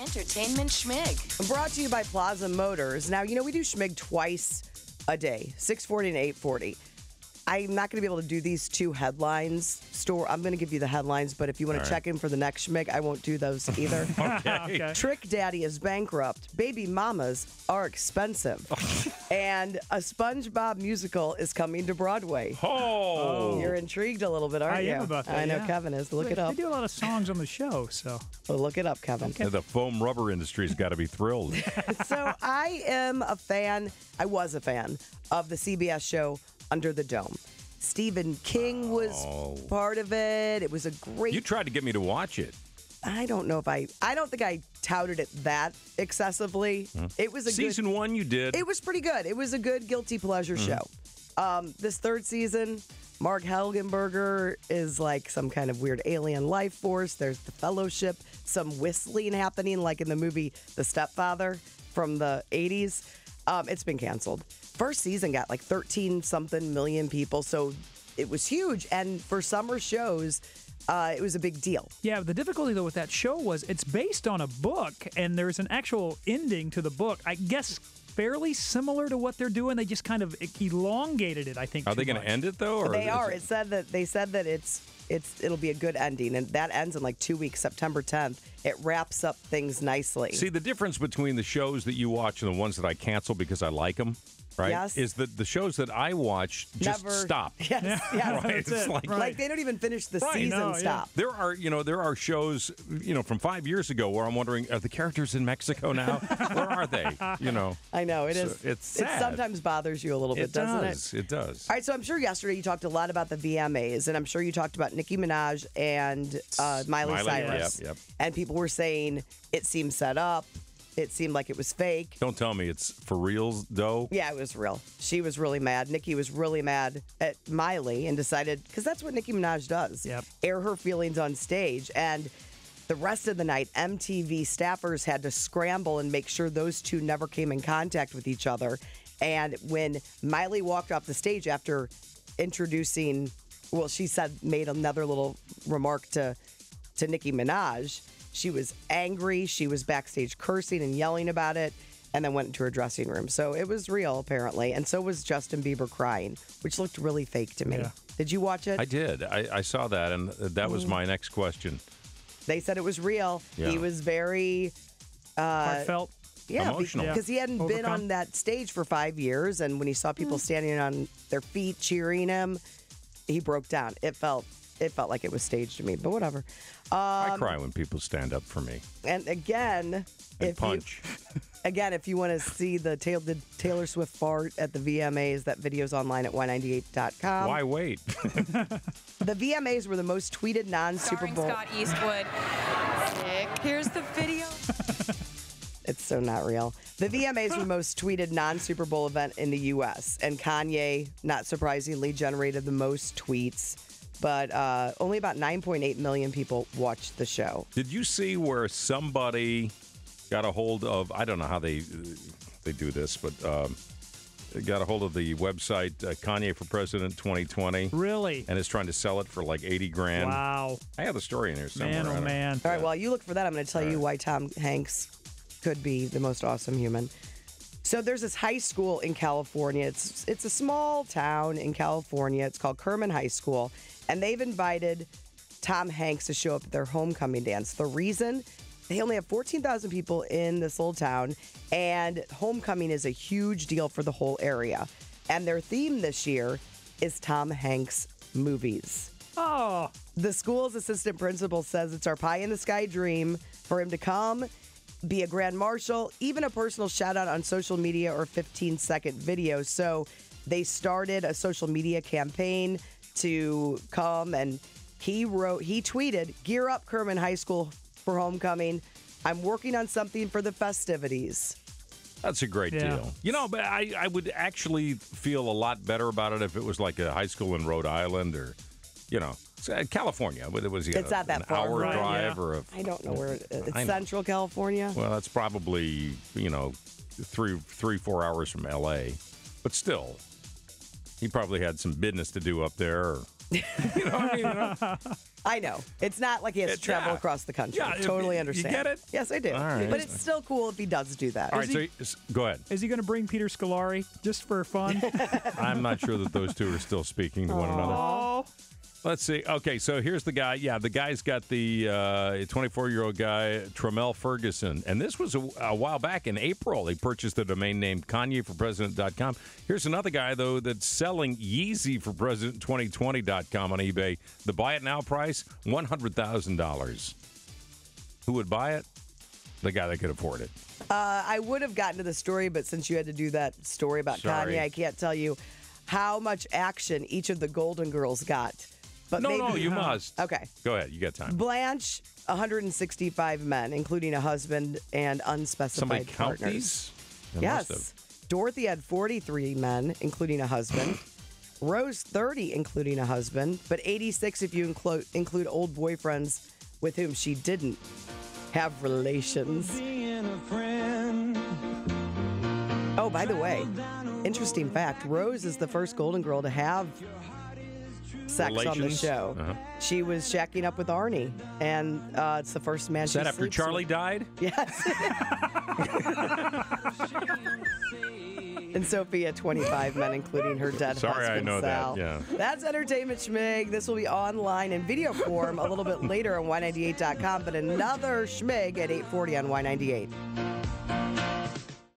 Entertainment Schmig. Brought to you by Plaza Motors. Now, we do Schmig twice a day, 6:40 and 8:40. I'm not going to be able to do these two headlines. I'm going to give you the headlines, but if you want to check in for the next Schmig, I won't do those either. Okay. Trick Daddy is bankrupt. Baby mamas are expensive. And a SpongeBob musical is coming to Broadway. Oh. You're intrigued a little bit, aren't you? I am about that, I know yeah. Kevin is. Look it up. They do a lot of songs on the show, so. Well, look it up, Kevin. Okay. The foam rubber industry's got to be thrilled. So I was a fan of the CBS show Under the Dome. Stephen King was part of it. It was a great... You tried to get me to watch it. I don't know if I don't think I touted it that excessively. It was a Season 1 you did. It was pretty good. It was a good guilty pleasure show. This third season, Mark Helgenberger is like some kind of weird alien life force. There's the Fellowship, some whistling happening like in the movie The Stepfather from the 80s. It's been canceled. First season got like 13-something million people, so it was huge. And for summer shows, it was a big deal. Yeah, the difficulty, though, with that show was it's based on a book, and there's an actual ending to the book. I guess fairly similar to what they're doing. They just kind of elongated it, I think. Are they going to end it, though? Or they are. They said that it'll be a good ending, and that ends in like 2 weeks, September 10th. It wraps up things nicely. See, the difference between the shows that you watch and the ones that I cancel because I like them, right? Yes. Is that the shows that I watch just stop. Yes. Right. That's It's it. like They don't even finish the season. Stop. There are shows, from 5 years ago where I'm wondering, are the characters in Mexico now? Where are they? I know it is. It's sad. It sometimes bothers you a little bit, doesn't it? It does. All right, so I'm sure yesterday you talked a lot about the VMAs, and I'm sure you talked about Nicki Minaj and Miley Cyrus. Yep. And people were saying it seemed set up. It seemed like it was fake. Don't tell me it's for reals, though. Yeah, it was real. She was really mad. Nicki was really mad at Miley and decided, because that's what Nicki Minaj does, air her feelings on stage. And the rest of the night, MTV staffers had to scramble and make sure those two never came in contact with each other. And when Miley walked off the stage after introducing, she made another little remark to Nicki Minaj. She was angry. She was backstage cursing and yelling about it, and then went into her dressing room. So it was real, apparently. And so was Justin Bieber crying, which looked really fake to me. Yeah. Did you watch it? I did. I saw that, and that was my next question. They said it was real. Yeah. He was very... heartfelt. Yeah, emotional. Because he hadn't been on that stage for 5 years, and when he saw people standing on their feet cheering him, he broke down. It felt like it was staged to me, but whatever. I cry when people stand up for me. And again, if you want to see the Taylor Swift fart at the VMAs, that video's online at y98.com. Why wait? The VMAs were the most tweeted non-Super Bowl. Scott Eastwood. Here's the video. It's so not real. The VMAs were the most tweeted non-Super Bowl event in the U.S., and Kanye, not surprisingly, generated the most tweets. But only about 9.8 million people watched the show. Did you see where somebody got a hold of, I don't know how they do this, but got a hold of the website Kanye for President 2020. Really? And is trying to sell it for like $80,000. Wow. I have the story in here somewhere. Man, oh man. All right, while you look for that, I'm going to tell you why Tom Hanks could be the most awesome human. So there's this high school in California. It's a small town in California. It's called Kerman High School. And they've invited Tom Hanks to show up at their homecoming dance. The reason, they only have 14,000 people in this little town, and homecoming is a huge deal for the whole area. And their theme this year is Tom Hanks movies. Oh. The school's assistant principal says it's our pie-in-the-sky dream for him to come, be a grand marshal, even a personal shout-out on social media or 15-second video. So they started a social media campaign to come, and he tweeted, "Gear up, Kerman High School, for homecoming. I'm working on something for the festivities." That's a great deal. But I would actually feel a lot better about it if it was like a high school in Rhode Island or, California. But it was it's not that an far, hour right? drive or I don't know where it is. It's Central California. Well, that's probably 3-4 hours from L.A. But still, he probably had some business to do up there. You know what I mean? You know? I know. It's not like he has to travel across the country. Yeah, totally understand. You get it? Yes, I do. All right. But it's still cool if he does do that. All right, go ahead. Is he going to bring Peter Scolari just for fun? I'm not sure that those two are still speaking to one another. Oh. Let's see. Okay, so here's the guy. Yeah, the guy's got the 24-year-old guy, Tremel Ferguson. And this was a while back in April. He purchased the domain name KanyeForPresident.com. Here's another guy, though, that's selling Yeezy for President 2020.com on eBay. The buy it now price, $100,000. Who would buy it? The guy that could afford it. I would have gotten to the story, but since you had to do that story about Kanye, I can't tell you how much action each of the Golden Girls got. But no, you must. Okay. Go ahead. You got time. Blanche, 165 men, including a husband and unspecified Somebody count partners. these? Yes. Dorothy had 43 men, including a husband. Rose, 30, including a husband. But 86 if you include old boyfriends with whom she didn't have relations. Oh, by the way, interesting fact, Rose is the first Golden Girl to have sex on the show. She was shacking up with Arnie, and it's the first man she Is that after sleeps Charlie with. died? Yes. And Sophia, 25 men, including her dead husband, Sorry, I know Sal. that, yeah. That's Entertainment Schmig. This will be online in video form a little bit later on Y98.com, but another Schmig at 8:40 on Y98.